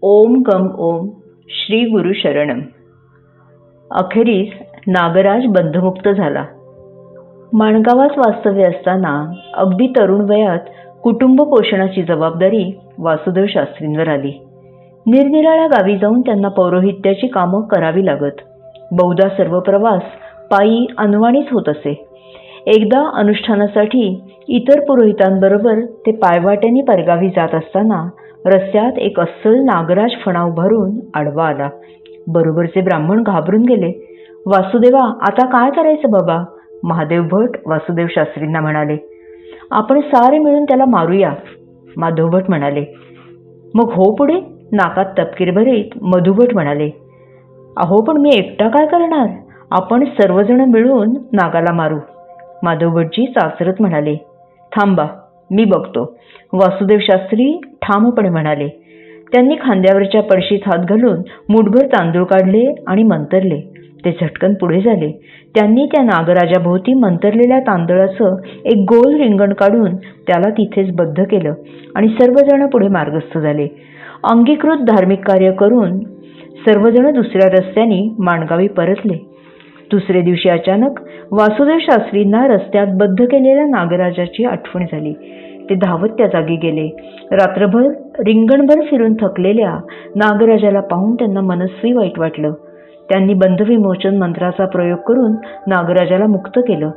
ओम गम ओम श्री गुरु शरणम. अखेरीस नागराज बंधमुक्त झाला. माणगावात वास्तव्य असताना अगदी तरुण वयात कुटुंब पोषणाची जबाबदारी वासुदेव शास्त्रींवर आली. निरनिराळ्या गावी जाऊन त्यांना पौरोहित्याची कामं करावी लागत. बहुधा सर्व प्रवास पायी अनवाणीच होत असे. एकदा अनुष्ठानासाठी इतर पुरोहितांबरोबर ते पायवाट्याने परगावी जात असताना रस्त्यात एक अस्सल नागराज फणा उभारून आडवा आला. बरोबरचे ब्राह्मण घाबरून गेले. वासुदेवा, आता काय करायचं बाबा? महादेव भट वासुदेव शास्त्रींना म्हणाले, आपण सारे मिळून त्याला मारूया. माधव भट म्हणाले, मग हो पुढे. नाकात तपकीर भरीत मधुभट म्हणाले, अहो पण मी एकटा काय करणार? आपण सर्वजण मिळून नागाला मारू. माधवभटजी चाचरत म्हणाले, थांबा, मी बघतो. वासुदेव शास्त्री ठामपणे म्हणाले. त्यांनी खांद्यावरच्या पडशीत हात घालून मुठभर तांदूळ काढले आणि मंतरले. ते झटकन पुढे झाले. त्यांनी त्या नागराजाभोवती मंतरलेल्या तांदळाचं एक गोल रिंगण काढून त्याला तिथेच बद्ध केलं आणि सर्वजण पुढे मार्गस्थ झाले. अंगीकृत धार्मिक कार्य करून सर्वजण दुसऱ्या रस्त्याने माणगावी परतले. दुसरे दिवशी अचानक वासुदेव शास्त्रींना रस्त्यात बद्ध केलेल्या नागराजाची आठवण झाली. ते धावत त्या जागी गेले. रात्रभर रिंगणभर फिरून थकलेल्या नागराजाला पाहून त्यांना मनस्वी वाईट वाटलं. त्यांनी बंधविमोचन मंत्राचा प्रयोग करून नागराजाला मुक्त केलं.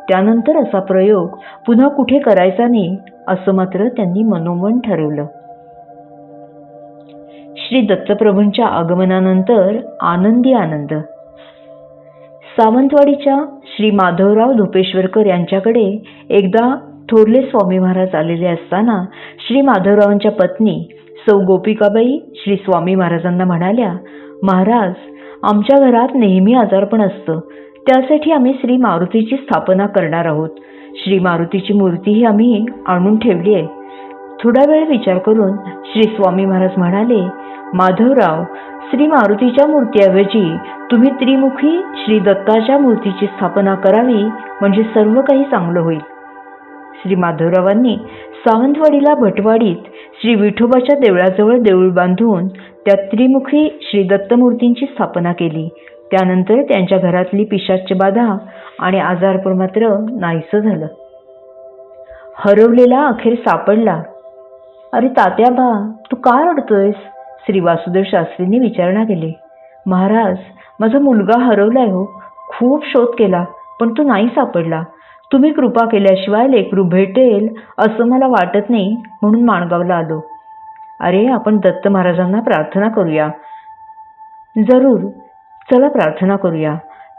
त्यानंतर असा प्रयोग पुन्हा कुठे करायचा नाही असं मात्र त्यांनी मनोमन ठरवलं. श्री दत्तप्रभूंच्या आगमनानंतर आनंदी आनंद. सावंतवाडीच्या श्री माधवराव धोपेश्वरकर यांच्याकडे एकदा थोरले स्वामी महाराज आलेले असताना श्री माधवरावांच्या पत्नी सौ गोपिकाबाई श्री स्वामी महाराजांना म्हणाल्या, महाराज, आमच्या घरात नेहमी आजारपण असतं. त्यासाठी आम्ही श्री मारुतीची स्थापना करणार आहोत. श्री मारुतीची मूर्तीही आम्ही आणून ठेवली आहे. थोडा वेळ विचार करून श्री स्वामी महाराज म्हणाले, माधवराव, श्री मारुतीच्या मूर्तीऐवजी तुम्ही त्रिमुखी श्री दत्ताच्या मूर्तीची स्थापना करावी, म्हणजे सर्व काही चांगलं होईल. श्री माधवरावांनी सावंतवाडीला भटवाडीत श्री विठोबाच्या देवळाजवळ देऊळ बांधून त्या त्रिमुखी श्री दत्तमूर्तींची स्थापना केली. त्यानंतर त्यांच्या घरातली पिशाच्च बाधा आणि आजारपण मात्र नाहीसं झालं. हरवलेला अखेर सापडला. अरे तात्याबा, तू का रडतोयस? श्री वासुदेव शास्त्रींनी विचारणा केली. महाराज, माझा मुलगा हरवलाय हो. खूप शोध केला पण तो नाही सापडला. तुम्ही कृपा केल्याशिवाय लेकरू भेटेल असं मला वाटत नाही, म्हणून माणगावला आलो. अरे, आपण दत्त महाराजांना प्रार्थना करूया. जरूर, चला प्रार्थना करूया.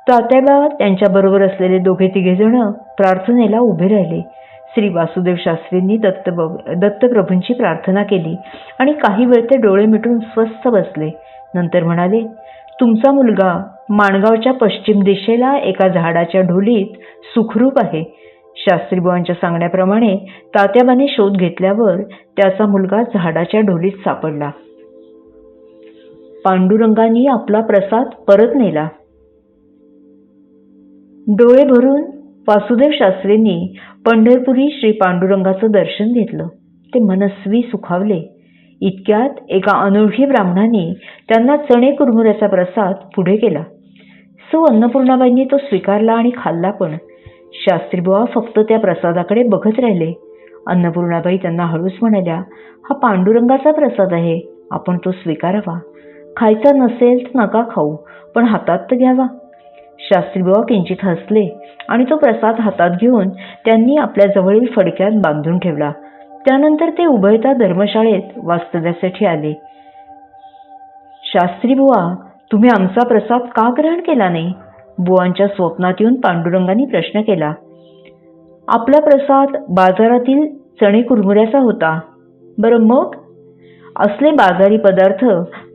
तात्याबा त्यांच्याबरोबर असलेले दोघे तिघे जण प्रार्थनेला उभे राहिले. श्री वासुदेव शास्त्रींनी दत्तप्रभूंची प्रार्थना केली आणि काही वेळ ते डोळे मिटून स्वस्थ बसले. नंतर म्हणाले, तुमचा मुलगा माणगावच्या पश्चिम दिशेला एका झाडाच्या ढोलीत सुखरूप आहे. शास्त्रीबुवांच्या सांगण्याप्रमाणे तात्याबाने शोध घेतल्यावर त्याचा मुलगा झाडाच्या ढोलीत सापडला. पांडुरंगांनी आपला प्रसाद परत नेला. डोळे भरून वासुदेव शास्त्रींनी पंढरपुरी श्री पांडुरंगाचं दर्शन घेतलं. ते मनस्वी सुखावले. इतक्यात एका अनोळखी ब्राह्मणाने त्यांना चणे कुरमुऱ्याचा प्रसाद पुढे केला. सौ अन्नपूर्णाबाईंनी तो स्वीकारला आणि खाल्ला पण. शास्त्रीबुवा फक्त त्या प्रसादाकडे बघत राहिले. अन्नपूर्णाबाई त्यांना हळूच म्हणाल्या, हा पांडुरंगाचा प्रसाद आहे, आपण तो स्वीकारावा. खायचा नसेल तर नका खाऊ, पण हातात तर घ्यावा. शास्त्रीबुवा किंचित हसले आणि तो प्रसाद हातात घेऊन त्यांनी आपल्या जवळील फडक्यात बांधून ठेवला. त्यानंतर ते उभयता धर्मशाळेत वास्तव्यासाठी आले. शास्त्रीबुवा, तुम्ही आमचा प्रसाद का ग्रहण केला नाही? बुवांच्या स्वप्नात येऊन पांडुरंगांनी प्रश्न केला. आपला प्रसाद बाजारातील चणे कुरमुऱ्याचा होता. बरं मग? असले बाजारी पदार्थ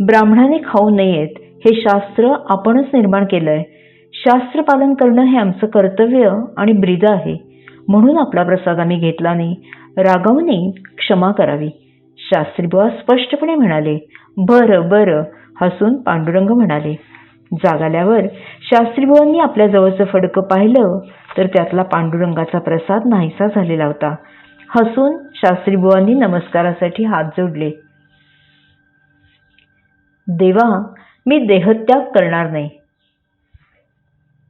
ब्राह्मणाने खाऊ नयेत हे शास्त्र आपणच निर्माण केलंय. शास्त्र पालन करणं हे आमचं कर्तव्य आणि ब्रीद आहे. म्हणून आपला प्रसाद आम्ही घेतला नाही. रागावून क्षमा करावी. शास्त्रीबुवा स्पष्टपणे म्हणाले, बरं बरं. हसून पांडुरंग म्हणाले. जाग आल्यावर शास्त्रीबुवांनी आपल्या जवळचं फडकं पाहिलं तर त्यातला पांडुरंगाचा प्रसाद नाहीसा झालेला होता. हसून शास्त्रीबुवांनी नमस्कारासाठी हात जोडले. देवा, मी देहत्याग करणार नाही.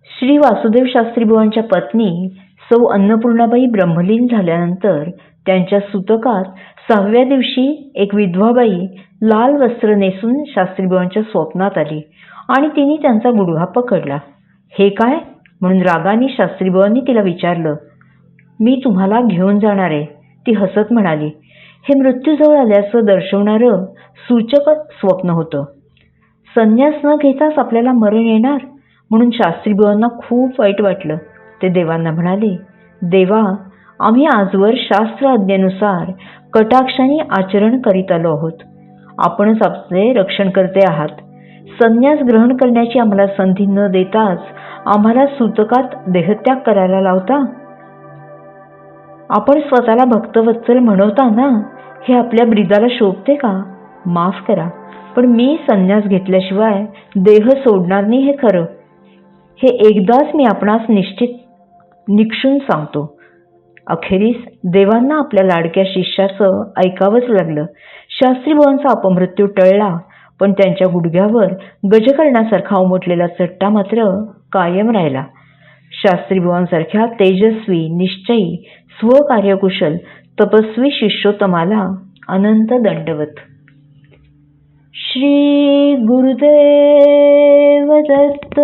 श्री वासुदेव शास्त्रीबुवांच्या पत्नी सौ अन्नपूर्णाबाई ब्रह्मलीन झाल्यानंतर त्यांच्या सुतकात 6व्या दिवशी एक विधवाबाई लाल वस्त्र नेसून शास्त्रीबुवांच्या स्वप्नात आली आणि तिने त्यांचा गुडघा पकडला. हे काय म्हणून रागाने शास्त्रीबुवांनी तिला विचारलं. मी तुम्हाला घेऊन जाणार आहे, ती हसत म्हणाली. हे मृत्यूजवळ आल्याचं दर्शवणारं सूचक स्वप्न होतं. संन्यास न घेताच आपल्याला मरण येणार म्हणून शास्त्रीबुवांना खूप वाईट वाटलं. ते देवांना म्हणाले, देवा, आम्ही आजवर शास्त्र आज्ञेनुसार कटाक्षाने आचरण करीत आलो आहोत. आपणच आपले रक्षणकर्ते आहात. संन्यास ग्रहण करण्याची आम्हाला संधी न देताच आम्हाला सूतकात देहत्याग करायला लावता. आपण स्वतःला भक्तवत्सल म्हणवता ना, हे आपल्या ब्रीदाला शोभते का? माफ करा, पण मी संन्यास घेतल्याशिवाय देह सोडणार नाही, हे खरं. हे एकदाच मी आपणास निक्षून सांगतो. अखेरीस देवांना आपल्या लाडक्या शिष्याचं ऐकावंच लागलं. शास्त्रीबुवांचा अपमृत्यू टळला, पण त्यांच्या गुडघ्यावर गजकर्णासारखा उमटलेला चट्टा मात्र कायम राहिला. शास्त्रीबुवांसारख्या तेजस्वी, निश्चयी, स्वकार्यकुशल, तपस्वी शिष्योत्तमाला अनंत दंडवत. श्री गुरुदेव दत्त.